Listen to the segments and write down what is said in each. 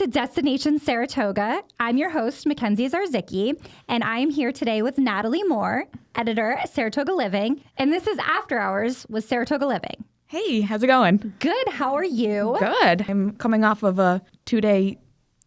to Destination Saratoga. I'm your host, MacKenzie Zarzycki, and I am here today with Natalie Moore, editor at Saratoga Living, and this is After Hours with Saratoga Living. Hey, how's it going? Good. How are you? Good. I'm coming off of a 2-day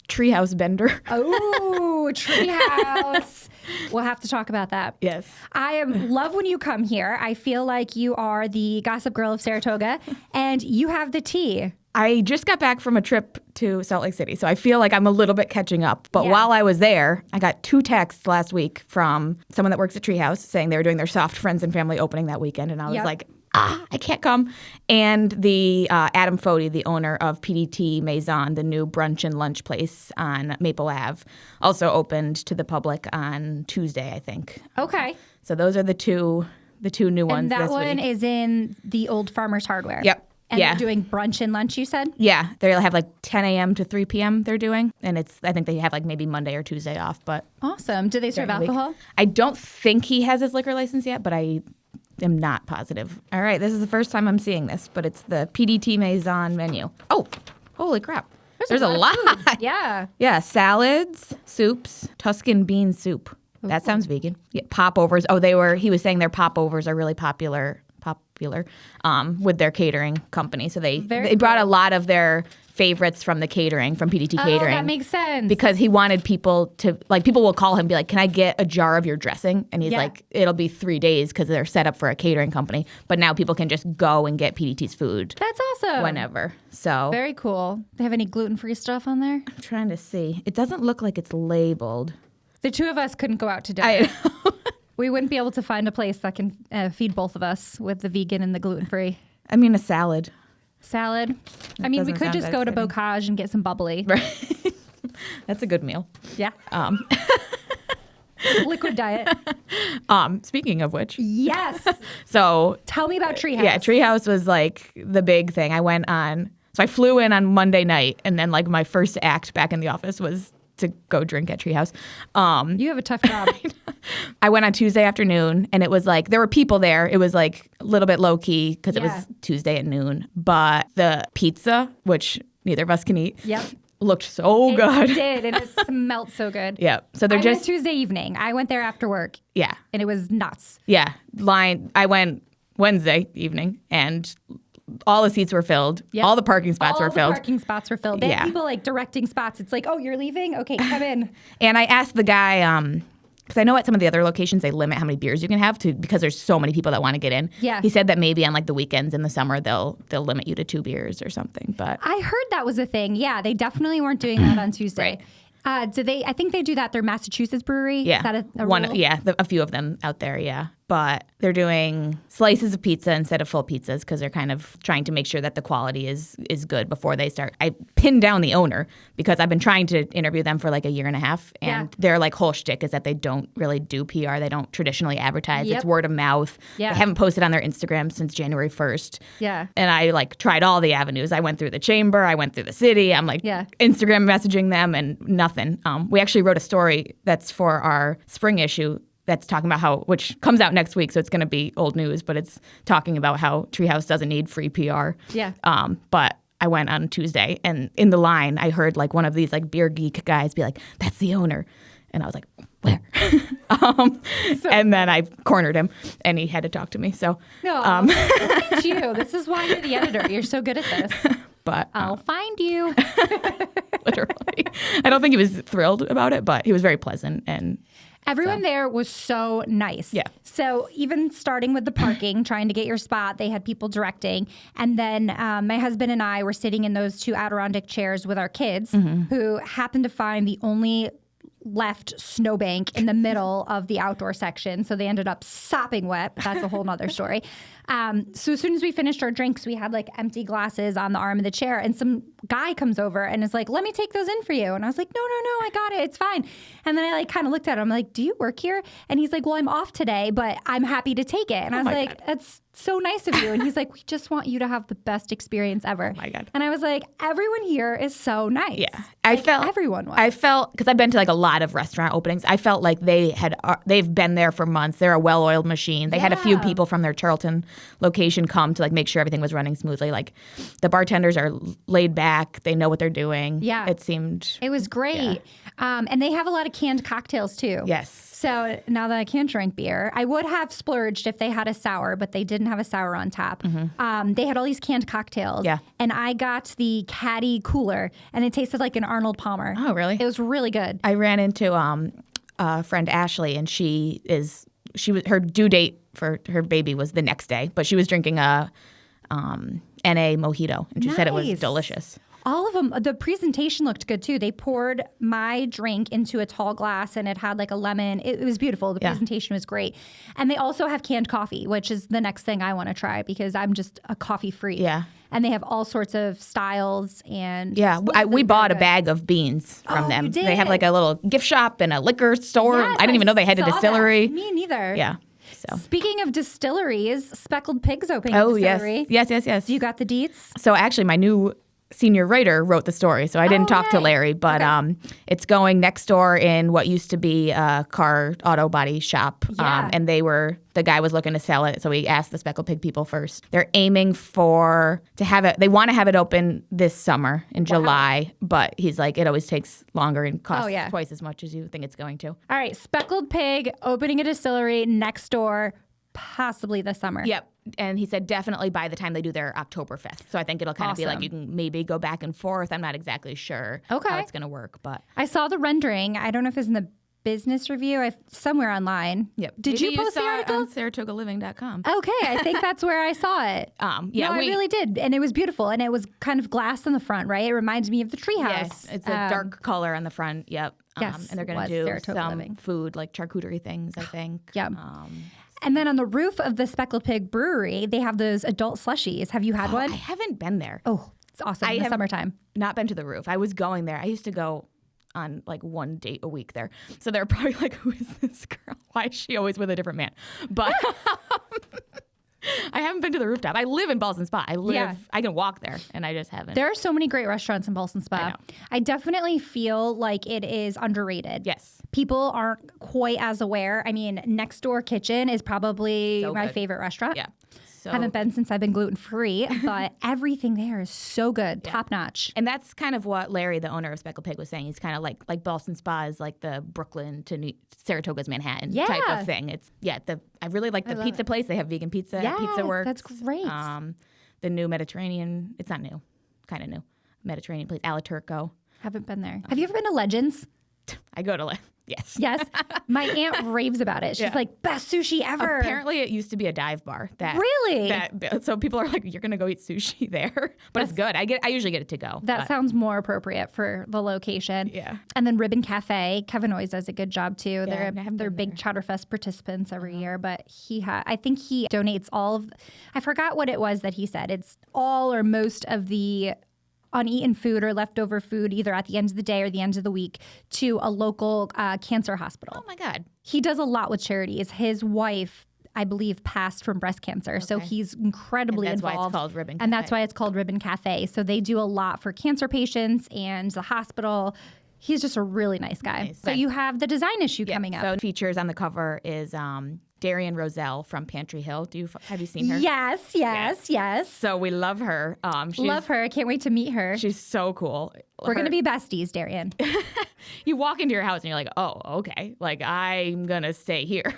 treehouse bender. Oh, treehouse. We'll have to talk about that. Yes. I love when you come here. I feel like you are the gossip girl of Saratoga, and you have the tea. I just got back from a trip to Salt Lake City, so I feel like I'm a little bit catching up. But while I was there, I got 2 texts last week from someone that works at Treehouse saying they were doing their soft friends and family opening that weekend, and I was like, I can't come. And the Adam Fody, the owner of PDT Maison, the new brunch and lunch place on Maple Ave, also opened to the public on Tuesday, I think. Okay. So those are the two new ones this week. And that one is in the old Farmer's Hardware. Yep. And they're doing brunch and lunch, you said? Yeah. They'll have like 10 a.m. to 3 p.m. they're doing. And I think they have like maybe Monday or Tuesday off. But awesome. Do they serve alcohol? I don't think he has his liquor license yet, but I am not positive. All right. This is the first time I'm seeing this, but it's the PDT Maison menu. Oh, holy crap. There's a lot. Yeah. Yeah. Salads, soups, Tuscan bean soup. That sounds vegan. Yeah, popovers. Oh, he was saying their popovers are really popular with their catering company. So they brought a lot of their favorites from the catering, from PDT Catering. Oh, that makes sense. Because he wanted people to, like, people will call him and be like, can I get a jar of your dressing? And he's like, it'll be 3 days because they're set up for a catering company. But now people can just go and get PDT's food. That's awesome. Whenever. So very cool. They have any gluten-free stuff on there? I'm trying to see. It doesn't look like it's labeled. The two of us couldn't go out to dinner. We wouldn't be able to find a place that can feed both of us with the vegan and the gluten-free. I mean, a salad. Salad. I mean, we could just go to Bocage and get some bubbly. Right. That's a good meal. Yeah. Liquid diet. Speaking of which. Yes. So tell me about Treehouse. Yeah, Treehouse was like the big thing. So I flew in on Monday night, and then like my first act back in the office was to go drink at Treehouse. You have a tough job. I went on Tuesday afternoon, and it was like there were people there. It was like a little bit low key because it was Tuesday at noon. But the pizza, which neither of us can eat, looked so good. It did, and it smelled so good. Yeah. So they're I went Tuesday evening. I went there after work. Yeah. And it was nuts. Yeah. I went Wednesday evening, and all the seats were filled. Yep. All the parking spots were filled. They had people like directing spots. It's like, oh, you're leaving? Okay, come in. And I asked the guy, because I know at some of the other locations they limit how many beers you can have because there's so many people that want to get in. Yeah. He said that maybe on like the weekends in the summer they'll limit you to 2 beers or something. But I heard that was a thing. Yeah, they definitely weren't doing that on Tuesday. Right. I think they do that. They're Massachusetts brewery. Yeah. Is that a rule? Yeah, a few of them out there, yeah. But they're doing slices of pizza instead of full pizzas because they're kind of trying to make sure that the quality is good before they start. I pinned down the owner because I've been trying to interview them for like a year and a half. And their like whole shtick is that they don't really do PR. They don't traditionally advertise. It's word of mouth. They haven't posted on their Instagram since January 1st. Yeah. And I like tried all the avenues. I went through the chamber. I went through the city. I'm like Instagram messaging them and nothing. We actually wrote a story that's for our spring issue that's talking about which comes out next week, so it's going to be old news, but it's talking about how Treehouse doesn't need free PR. Yeah. But I went on Tuesday, and in the line, I heard like one of these like beer geek guys be like, "That's the owner," and I was like, "Where?" And then I cornered him, and he had to talk to me. So, look at you. This is why you're the editor. You're so good at this. But I'll find you. Literally, I don't think he was thrilled about it, but he was very pleasant and. Everyone there was so nice. Yeah. So even starting with the parking, trying to get your spot, they had people directing. And then my husband and I were sitting in those 2 Adirondack chairs with our kids who happened to find the only left snowbank in the middle of the outdoor section. So they ended up sopping wet. But that's a whole nother story. So as soon as we finished our drinks, we had like empty glasses on the arm of the chair, and some guy comes over and is like, "Let me take those in for you." And I was like, no, I got it. It's fine. And then I like kind of looked at him like, "Do you work here?" And he's like, "Well, I'm off today, but I'm happy to take it." And I was like, God. That's so nice of you. And he's like, "We just want you to have the best experience ever." Oh my God. And I was like, everyone here is so nice. Yeah. Everyone was. I felt, because I've been to like a lot lot of restaurant openings. I felt like they've been there for months. They're a well-oiled machine. They had a few people from their Charlton location come to like make sure everything was running smoothly. Like the bartenders are laid back. They know what they're doing. Yeah. It was great. And they have a lot of canned cocktails too. Yes. So now that I can't drink beer, I would have splurged if they had a sour, but they didn't have a sour on tap. They had all these canned cocktails. Yeah. And I got the Caddy Cooler, and it tasted like an Arnold Palmer. Oh, really? It was really good. I ran into a friend, Ashley, and her due date for her baby was the next day, but she was drinking a NA mojito, and she said it was delicious. All of them, the presentation looked good too. They poured my drink into a tall glass and it had like a lemon. It was beautiful. The presentation was great. And they also have canned coffee, which is the next thing I want to try because I'm just a coffee freak. Yeah. And they have all sorts of styles and we bought a bag of beans from them. You did? They have like a little gift shop and a liquor store. Yes, I didn't even know they had a distillery. That. Me neither. Yeah. So. Speaking of distilleries, Speckled Pig's opening a distillery. Yes. You got the deets? So actually my new senior writer wrote the story, so I didn't talk to Larry, but it's going next door in what used to be a car auto body shop, and the guy was looking to sell it, so we asked the Speckled Pig people first. They're aiming they want to have it open this summer in July, but he's like, it always takes longer and costs twice as much as you think it's going to. All right, Speckled Pig opening a distillery next door, possibly this summer. Yep. And he said definitely by the time they do their Oktoberfest. So I think it'll kind of be like you can maybe go back and forth. I'm not exactly sure how it's going to work. But I saw the rendering. I don't know if it's in the business review. Somewhere online. Yep. Did maybe you post the article? On SaratogaLiving.com. Okay. I think that's where I saw it. I really did. And it was beautiful. And it was kind of glass in the front, right? It reminds me of the Treehouse. Yes. It's a dark color on the front. Yep. Yes. And they're going to do some food like charcuterie things, I think. Yep. And then on the roof of the Speckled Pig Brewery, they have those adult slushies. Have you had one? I haven't been there. Oh, it's awesome in the summertime. Not been to the roof. I was going there. I used to go on like one date a week there. So they're probably like, who is this girl? Why is she always with a different man? But I haven't been to the rooftop. I live in Ballston Spa. I can walk there, and I just haven't. There are so many great restaurants in Ballston Spa. I definitely feel like it is underrated. Yes. People aren't quite as aware. I mean, Next Door Kitchen is probably my favorite restaurant. Yeah. So, haven't been since I've been gluten-free, but everything there is so good, top notch. And that's kind of what Larry, the owner of Speckled Pig, was saying. He's kind of like Ballston Spa is like the Brooklyn to Saratoga's Manhattan type of thing. It's I really like the pizza place. They have vegan pizza at Pizza Works. That's great. The new Mediterranean, it's not new, kind of new, Mediterranean place, Ala Turco. Haven't been there. Have you ever been to Legends? I go to Yes. Yes. My aunt raves about it. She's like, best sushi ever. Apparently, it used to be a dive bar. Really? So people are like, you're going to go eat sushi there? But it's good. I usually get it to go. That sounds more appropriate for the location. Yeah. And then Ribbon Cafe. Kevin always does a good job, too. They're big Chowderfest participants every year. But I think he donates all of, I forgot what it was that he said. It's all or most of the uneaten food or leftover food, either at the end of the day or the end of the week, to a local cancer hospital. Oh, my God. He does a lot with charities. His wife, I believe, passed from breast cancer. Okay. So he's incredibly involved. Why it's called Ribbon Cafe. And that's why it's called Ribbon Cafe. So they do a lot for cancer patients and the hospital. He's just a really nice guy. Nice. So you have the design issue coming up. So features on the cover is Darian Roselle from Pantry Hill. Have you seen her? Yes. So we love her. Love her. I can't wait to meet her. She's so cool. We're going to be besties, Darian. You walk into your house and you're like, oh, okay. Like, I'm going to stay here.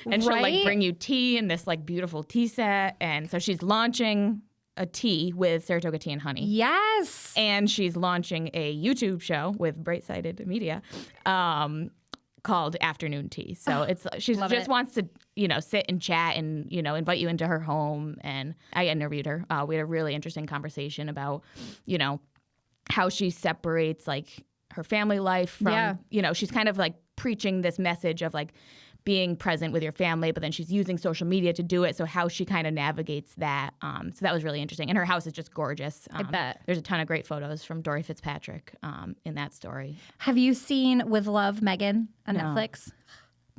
And she'll like bring you tea in this like beautiful tea set. And so she's launching a tea with Saratoga Tea and Honey. Yes. And she's launching a YouTube show with Bright Sided Media called Afternoon Tea. So she just wants to, sit and chat and, invite you into her home. And I interviewed her. We had a really interesting conversation about, how she separates like her family life from, she's kind of like preaching this message of like being present with your family, but then she's using social media to do it. So how she kind of navigates that. So that was really interesting. And her house is just gorgeous. I bet. There's a ton of great photos from Dory Fitzpatrick in that story. Have you seen With Love, Megan on Netflix?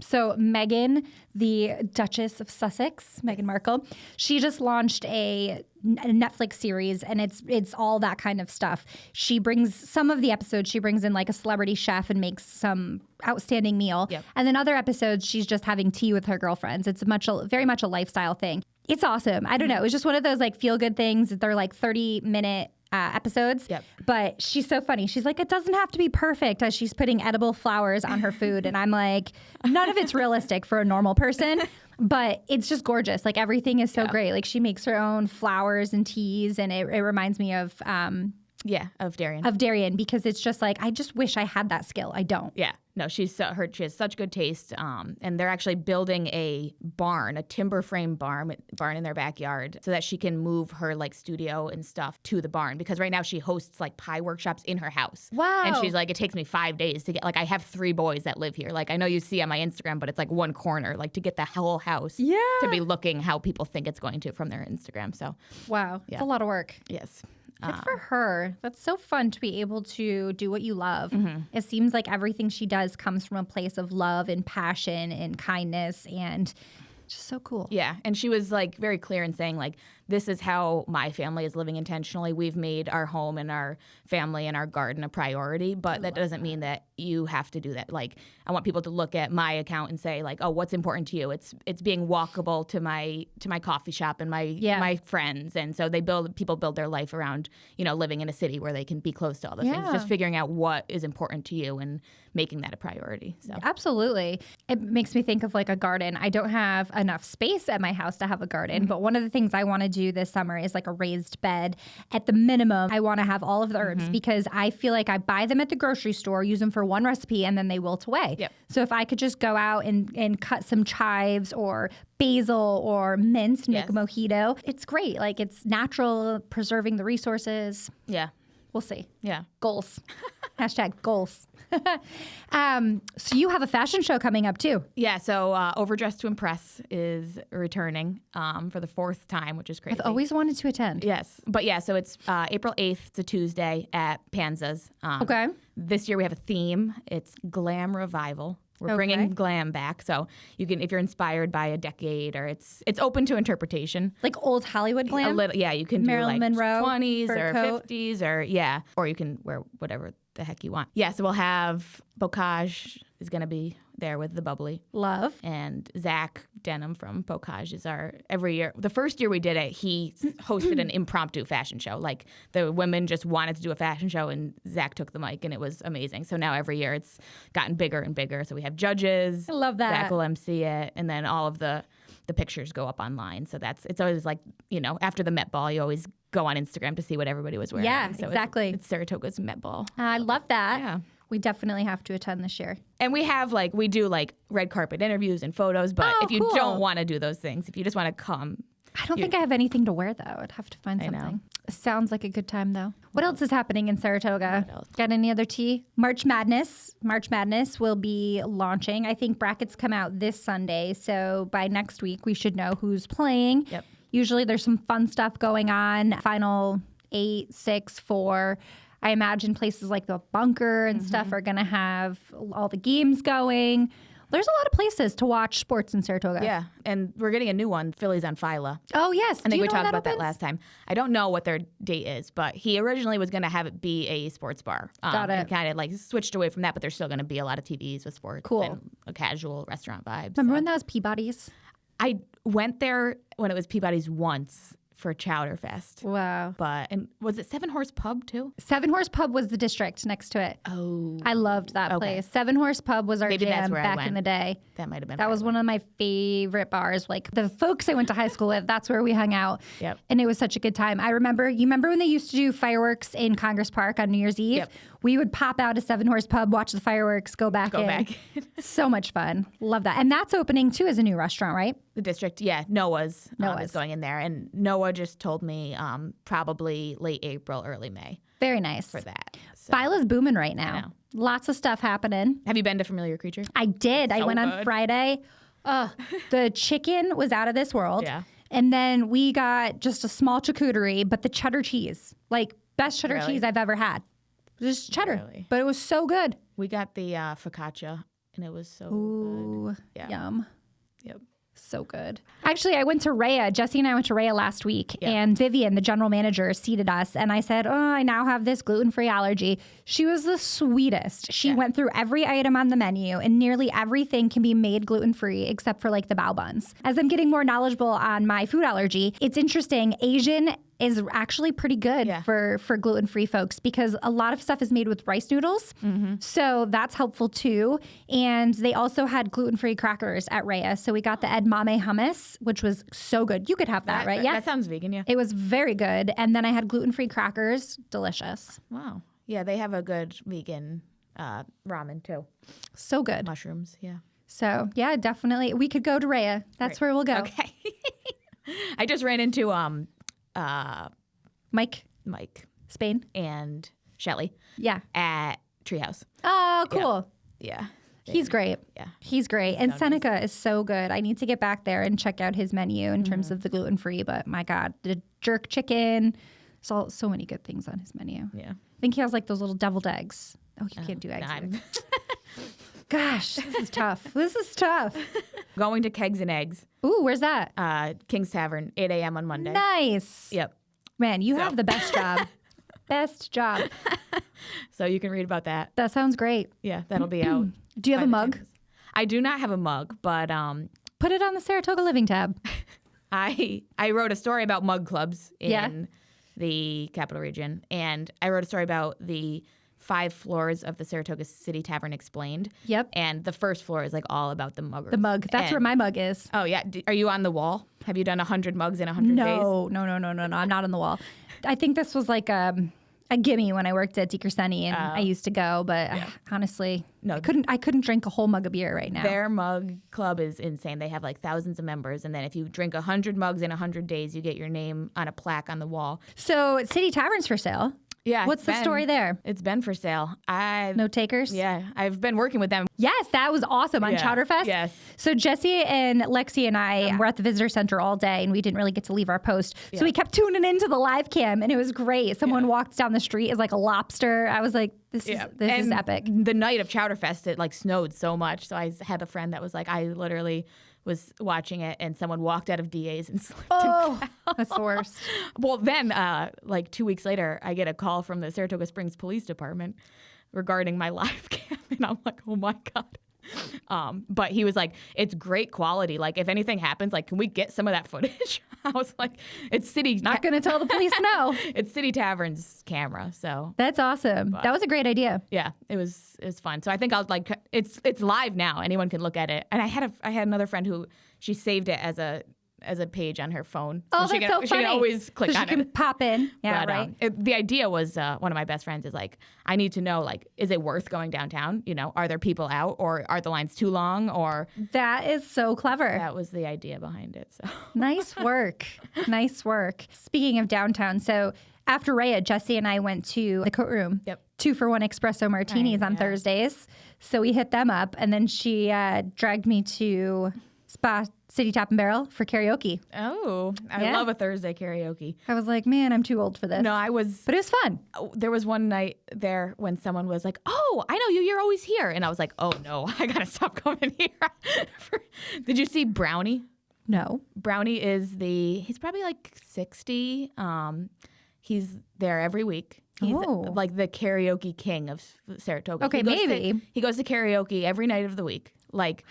So Meghan, the Duchess of Sussex, Meghan Markle, she just launched a Netflix series, and it's all that kind of stuff. She brings some of the episodes, she brings in like a celebrity chef and makes some outstanding meal. Yep. And then other episodes, she's just having tea with her girlfriends. It's very much a lifestyle thing. It's awesome. I don't know. It was just one of those like feel good things. They're like 30-minute episodes. Yep. But she's so funny. She's like, it doesn't have to be perfect, as she's putting edible flowers on her food. And I'm like, none of it's realistic for a normal person, but it's just gorgeous. Like everything is so great. Like she makes her own flowers and teas, and it reminds me of of Darian. Of Darian, because it's just like, I just wish I had that skill. I don't. Yeah. No, she has such good taste. And they're actually building a barn, a timber frame barn in their backyard, so that she can move her like studio and stuff to the barn. Because right now she hosts like pie workshops in her house. Wow. And she's like, it takes me 5 days to get, like, I have 3 boys that live here. Like, I know you see on my Instagram, but it's like one corner, like to get the whole house to be looking how people think it's going to from their Instagram. So, wow. It's a lot of work. Yes. Good for her. That's so fun to be able to do what you love. Mm-hmm. It seems like everything she does comes from a place of love and passion and kindness, and just so cool. Yeah. And she was like very clear in saying, like, this is how my family is living intentionally. We've made our home and our family and our garden a priority, but that doesn't mean that you have to do that. Like, I want people to look at my account and say, like, oh, what's important to you? It's being walkable to my coffee shop and my friends. And so people build their life around, living in a city where they can be close to all those things. Just figuring out what is important to you and making that a priority. So absolutely. It makes me think of like a garden. I don't have enough space at my house to have a garden, but one of the things I want to do this summer is like a raised bed. At the minimum, I want to have all of the herbs because I feel like I buy them at the grocery store, use them for one recipe, and then they wilt away. Yep. So if I could just go out and cut some chives or basil or mint and make a mojito, it's great. Like, it's natural, preserving the resources. Yeah. We'll see. Yeah. Goals. Hashtag goals. So you have a fashion show coming up too. Yeah. So Overdress to Impress is returning for the 4th time, which is crazy. I've always wanted to attend. Yes. But yeah, so it's April 8th. It's a Tuesday at Panza's. Okay. This year we have a theme. It's Glam Revival. We're bringing glam back, so you can, if you're inspired by a decade, or it's open to interpretation. Like old Hollywood glam? A little, yeah. You can Marilyn do like Monroe, 20s or coat. 50s, or you can wear whatever the heck you want. Yeah, so we'll have Bocage is going to be there with the bubbly. Love. And Zach Denham from Bocage is every year. The first year we did it, he hosted an impromptu fashion show. Like, the women just wanted to do a fashion show, and Zach took the mic, and it was amazing. So now every year it's gotten bigger and bigger. So we have judges. I love that. Zach will MC it, and then all of the pictures go up online. So it's always like, after the Met Ball, you always go on Instagram to see what everybody was wearing. Yeah, so exactly. It's Saratoga's Met Ball. I love that. Yeah. We definitely have to attend this year. And we do like red carpet interviews and photos, but if you don't want to do those things, if you just want to come. I don't think I have anything to wear, though. I'd have to find something. know. Sounds like a good time, though. What else is happening in Saratoga? Got any other tea? March Madness. March Madness will be launching. I think brackets come out this Sunday, so by next week we should know who's playing. Yep. Usually there's some fun stuff going on. Final 8, 6, 4. I imagine places like the Bunker and stuff are going to have all the games going. There's a lot of places to watch sports in Saratoga. Yeah, and we're getting a new one, Philly's on Phyla. Oh, yes. I think we talked about that last time. I don't know what their date is, but he originally was going to have it be a sports bar. Got it. And kind of like switched away from that, but there's still going to be a lot of TVs with sports. Cool. And a casual restaurant vibe. Remember when that was Peabody's? I went there when it was Peabody's once for Chowder Fest. Wow. And was it 7 Horse Pub too? 7 Horse Pub was the district next to it. Oh. I loved that place. 7 Horse Pub was our jam back in the day. That might have been. That was one of my favorite bars. Like, the folks I went to high school with, that's where we hung out. Yep. And it was such a good time. You remember when they used to do fireworks in Congress Park on New Year's Eve? Yep. We would pop out a 7 Horse Pub, watch the fireworks, go back in. So much fun. Love that. And that's opening too as a new restaurant, right? The district, yeah. Noah's is going in there. And Noah just told me probably late April, early May. Very nice. For that. So. Phyla's booming right now. Lots of stuff happening. Have you been to Familiar Creature? I did. I went on Friday. The chicken was out of this world. Yeah. And then we got just a small charcuterie, but the cheddar cheese, like best cheddar cheese I've ever had. Just cheddar. Really? But it was so good. We got the focaccia and it was so Ooh, good. Yeah. Yum. Yep. So good. Actually, I went to Rhea. Jesse and I went to Rhea last week, and Vivian, the general manager, seated us. And I said, I now have this gluten-free allergy. She was the sweetest. She went through every item on the menu, and nearly everything can be made gluten-free except for like the bao buns. As I'm getting more knowledgeable on my food allergy, it's interesting. Asian is actually pretty good for gluten-free folks because a lot of stuff is made with rice noodles. So that's helpful too. And they also had gluten-free crackers at Rhea. So we got the edamame hummus, which was so good. You could have that, right? Yeah. That sounds vegan, yeah. It was very good. And then I had gluten-free crackers. Delicious. Wow. Yeah, they have a good vegan ramen too. So good. Mushrooms, yeah. So yeah, definitely. We could go to Rhea. That's where we'll go. Okay. I just ran into Mike, Spain, and Shelly. Yeah. At Treehouse. Oh, cool. Yeah. He's great. Yeah. He's great. And Seneca is so good. I need to get back there and check out his menu in terms of the gluten-free, but my God, the jerk chicken. So many good things on his menu. Yeah. I think he has like those little deviled eggs. Oh, you can't do eggs. Gosh, this is tough. This is tough. Going to Kegs and Eggs. Ooh, where's that? King's Tavern, 8 a.m. on Monday. Nice. Yep. Man, you have the best job. Best job. So you can read about that. That sounds great. Yeah, that'll be out. Do you have a mug? I do not have a mug, but put it on the Saratoga Living tab. I wrote a story about mug clubs in the capital region, and I wrote a story about the 5 floors of the Saratoga City Tavern Explained. Yep. And the first floor is like all about the muggers. The mug. That's where my mug is. Oh, yeah. Are you on the wall? Have you done 100 mugs in 100 days? No. I'm not on the wall. I think this was like a gimme when I worked at DiCrescenti and I used to go, but honestly, no, I couldn't drink a whole mug of beer right now. Their mug club is insane. They have like thousands of members, and then if you drink 100 mugs in 100 days, you get your name on a plaque on the wall. So City Tavern's for sale. Yeah. What's the story there? It's been for sale. No takers? Yeah. I've been working with them. Yes, that was awesome on Chowderfest. Yes. So Jesse and Lexi and I were at the visitor center all day, and we didn't really get to leave our post. So we kept tuning into the live cam, and it was great. Someone walked down the street as like a lobster. I was like, this is epic. The night of Chowderfest, it like snowed so much. So I had a friend that was like, I literally was watching it, and someone walked out of DA's and slipped and fell. That's the worst. Well, then, like 2 weeks later, I get a call from the Saratoga Springs Police Department regarding my live cam, and I'm like, oh my God. But he was like, it's great quality. Like, if anything happens, like, can we get some of that footage? I was like, it's City. Not going to tell the police no. It's City Tavern's camera. So that's awesome. That was a great idea. Yeah, it was fun. So I think I'll like it's live now. Anyone can look at it. And I had another friend who she saved it as a page on her phone. Oh, that's so funny. She can always click on it. She can pop in. Yeah, but, right. The idea was one of my best friends is like, I need to know, like, is it worth going downtown? You know, are there people out, or are the lines too long? Or that is so clever. That was the idea behind it. So nice work. Nice work. Speaking of downtown, so after Rhea, Jesse and I went to the coat room. Yep. 2-for-1 espresso martinis on Thursdays. So we hit them up, and then she dragged me to Spa City Tap and Barrel for karaoke. Oh, I love a Thursday karaoke. I was like, man, I'm too old for this. No, but it was fun. There was one night there when someone was like, oh, I know you. You're always here. And I was like, oh, no, I got to stop coming here. Did you see Brownie? No. Brownie is he's probably like 60. He's there every week. He's like the karaoke king of Saratoga. Okay, maybe. He goes to karaoke every night of the week. Like,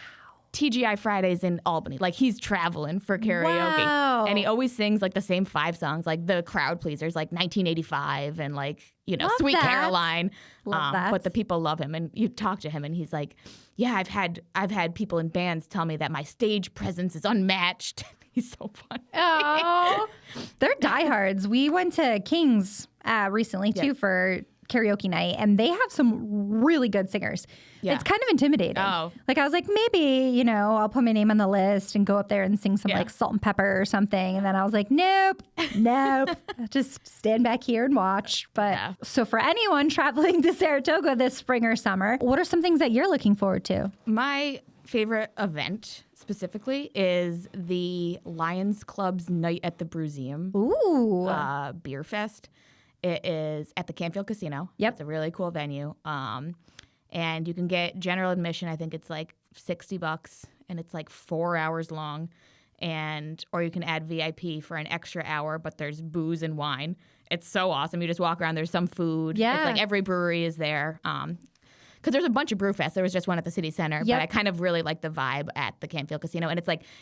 TGI Fridays in Albany. Like, he's traveling for karaoke. Wow. And he always sings like the same 5 songs, like the crowd pleasers, like 1985 and like, you know, Love Sweet that. Caroline. Love that. But the people love him. And you talk to him and he's like, yeah, I've had people in bands tell me that my stage presence is unmatched. He's so funny. Oh, they're diehards. We went to King's recently too for karaoke night, and they have some really good singers. Yeah. It's kind of intimidating. Oh. Like, I was like, maybe, you know, I'll put my name on the list and go up there and sing some like Salt and Pepper or something. And then I was like, nope. Just stand back here and watch. But so for anyone traveling to Saratoga this spring or summer, what are some things that you're looking forward to? My favorite event specifically is the Lions Club's Night at the Bruseum. Ooh. Beer Fest. It is at the Canfield Casino. Yep. It's a really cool venue. and you can get general admission. I think it's like $60, and it's like 4 hours long. Or you can add VIP for an extra hour, but there's booze and wine. It's so awesome. You just walk around. There's some food. Yeah. It's like every brewery is there. Because there's a bunch of brew fests. There was just one at the city center. But I kind of really like the vibe at the Canfield Casino. And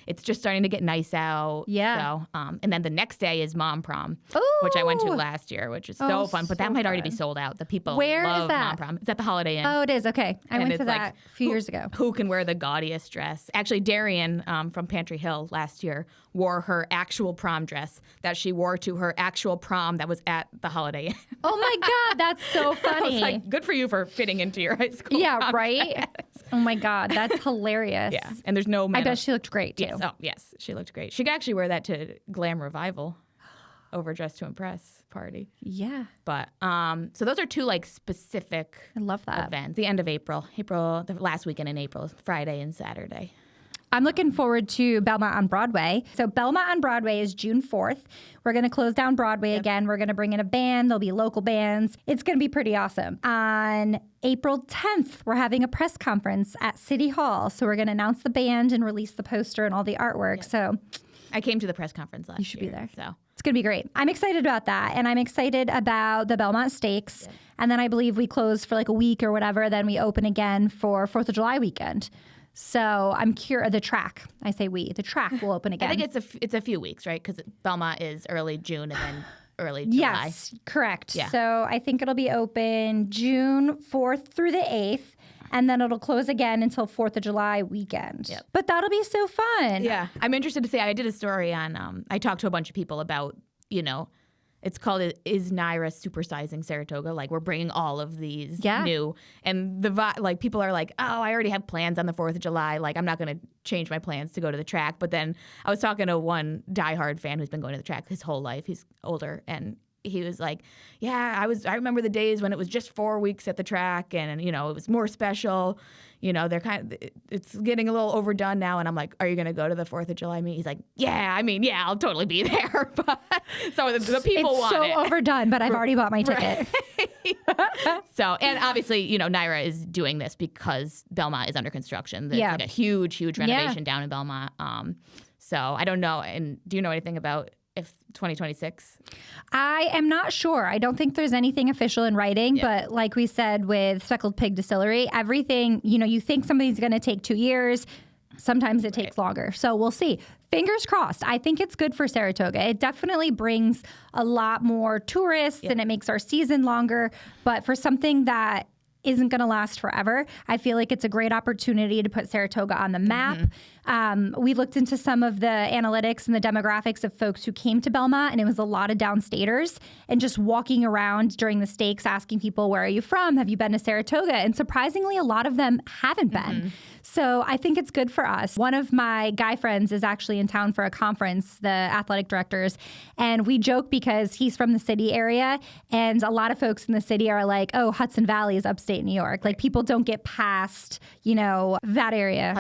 it's just starting to get nice out. Yeah. So, and then the next day is Mom Prom, Ooh. which I went to last year, which is so fun. But that might already be sold out. The people Where love is that? Mom Prom. It's at the Holiday Inn. Oh, it is. Okay. I went to that a few years ago. Who can wear the gaudiest dress? Actually, Darian from Pantry Hill last year wore her actual prom dress that she wore to her actual prom that was at the Holiday Inn. Oh my God, that's so funny. I was like, good for you for fitting into your high school. Yeah, prom right? dress. Oh my God, that's hilarious. Yeah, and there's no I bet she looked great too. Yes. Oh, yes, she looked great. She could actually wear that to Glam Revival, Overdress to Impress party. Yeah. But so those are two like specific I love that. events. The end of April, the last weekend in April, Friday and Saturday. I'm looking forward to Belmont on Broadway. So Belmont on Broadway is June 4th. We're going to close down Broadway again. We're going to bring in a band. There'll be local bands. It's going to be pretty awesome. On April 10th, we're having a press conference at City Hall. So we're going to announce the band and release the poster and all the artwork. So I came to the press conference last year. You should be there. So it's going to be great. I'm excited about that. And I'm excited about the Belmont Stakes. Yeah. And then I believe we close for like a week or whatever. Then we open again for 4th of July weekend. So I'm curious. The track, I say we, the track will open again. I think it's a few weeks, right? Because Belmont is early June and then early July. Yes, correct. Yeah. So I think it'll be open June 4th through the 8th. And then it'll close again until 4th of July weekend. Yep. But that'll be so fun. Yeah. I'm interested to say, I did a story on, I talked to a bunch of people about, it's called Is Naira Supersizing Saratoga? Like, we're bringing all of these new. And people are like, oh, I already have plans on the 4th of July. Like, I'm not going to change my plans to go to the track. But then I was talking to one diehard fan who's been going to the track his whole life. He's older. And he was like, yeah, I remember the days when it was just 4 weeks at the track and, it was more special. They're it's getting a little overdone now. And I'm like, are you going to go to the 4th of July meet? He's like, yeah, I'll totally be there. But so the people want it. It's so overdone, but I've already bought my ticket. Right. So, and obviously, Naira is doing this because Belmont is under construction. There's like a huge renovation down in Belmont. So I don't know. And do you know anything about if 2026? I am not sure. I don't think there's anything official in writing, but like we said with Speckled Pig Distillery, everything, you think somebody's going to take 2 years. Sometimes it takes longer. So we'll see. Fingers crossed. I think it's good for Saratoga. It definitely brings a lot more tourists and it makes our season longer. But for something that isn't going to last forever, I feel like it's a great opportunity to put Saratoga on the map. We looked into some of the analytics and the demographics of folks who came to Belmont, and it was a lot of downstaters. And just walking around during the stakes, asking people, where are you from? Have you been to Saratoga? And surprisingly, a lot of them haven't been. So I think it's good for us. One of my guy friends is actually in town for a conference, the athletic directors, and we joke because he's from the city area, and a lot of folks in the city are like, oh, Hudson Valley is upstate New York. Like, people don't get past, that area.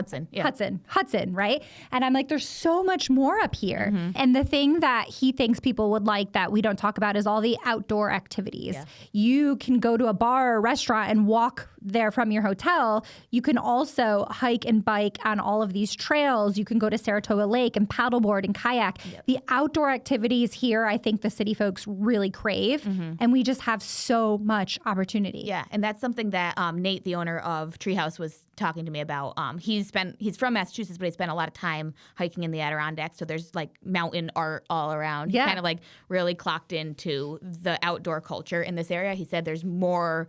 Hudson, right? And I'm like, there's so much more up here. And the thing that he thinks people would like that we don't talk about is all the outdoor activities. Yeah. You can go to a bar or restaurant and walk there from your hotel. You can also hike and bike on all of these trails. You can go to Saratoga Lake and paddleboard and kayak. The outdoor activities here, I think the city folks really crave, and we just have so much opportunity. Yeah, and that's something that Nate, the owner of Treehouse, was talking to me about. He's from Massachusetts, but he spent a lot of time hiking in the Adirondacks, so there's like mountain art all around. He kind of like really clocked into the outdoor culture in this area. He said there's more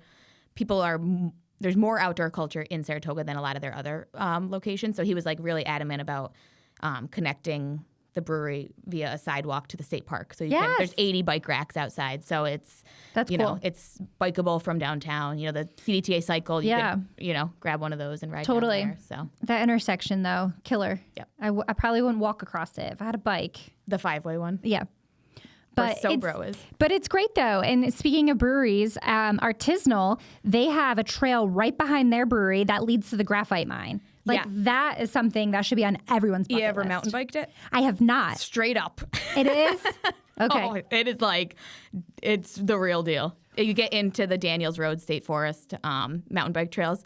outdoor culture in Saratoga than a lot of their other locations. So he was like really adamant about connecting the brewery via a sidewalk to the state park. So there's 80 bike racks outside. So that's cool. It's bikeable from downtown. The CDTA cycle, you can, grab one of those and ride down there. So that intersection though, killer. Yep. I probably wouldn't walk across it if I had a bike. The 5-way one? Yeah. But But it's great though. And speaking of breweries, Artisanal, they have a trail right behind their brewery that leads to the graphite mine. That is something that should be on everyone's bucket list. You ever mountain biked it? I have not. Straight up. It is? Okay. Oh, it is like, it's the real deal. you get into the Daniels Road State Forest mountain bike trails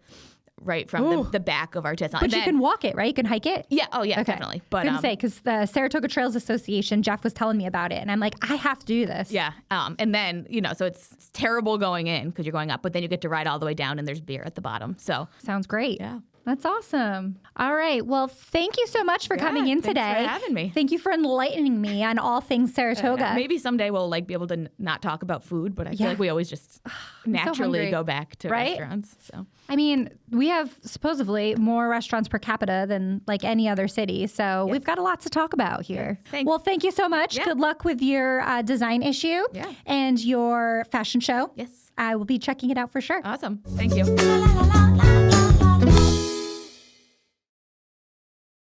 right from the back of our test. But you can walk it, right? You can hike it? Yeah. Oh, yeah, definitely. But I was going to say, because the Saratoga Trails Association, Jeff was telling me about it, and I'm like, I have to do this. Yeah. And then, so it's terrible going in because you're going up, but then you get to ride all the way down and there's beer at the bottom. So sounds great. Yeah. That's awesome. All right. Well, thank you so much for coming in today. Thanks for having me. Thank you for enlightening me on all things Saratoga. Maybe someday we'll be able to not talk about food, but I feel like we always just naturally go back to restaurants. So I mean, we have supposedly more restaurants per capita than like any other city. So we've got a lot to talk about here. Thanks. Well, thank you so much. Good luck with your design issue and your fashion show. Yes. I will be checking it out for sure. Awesome. Thank you.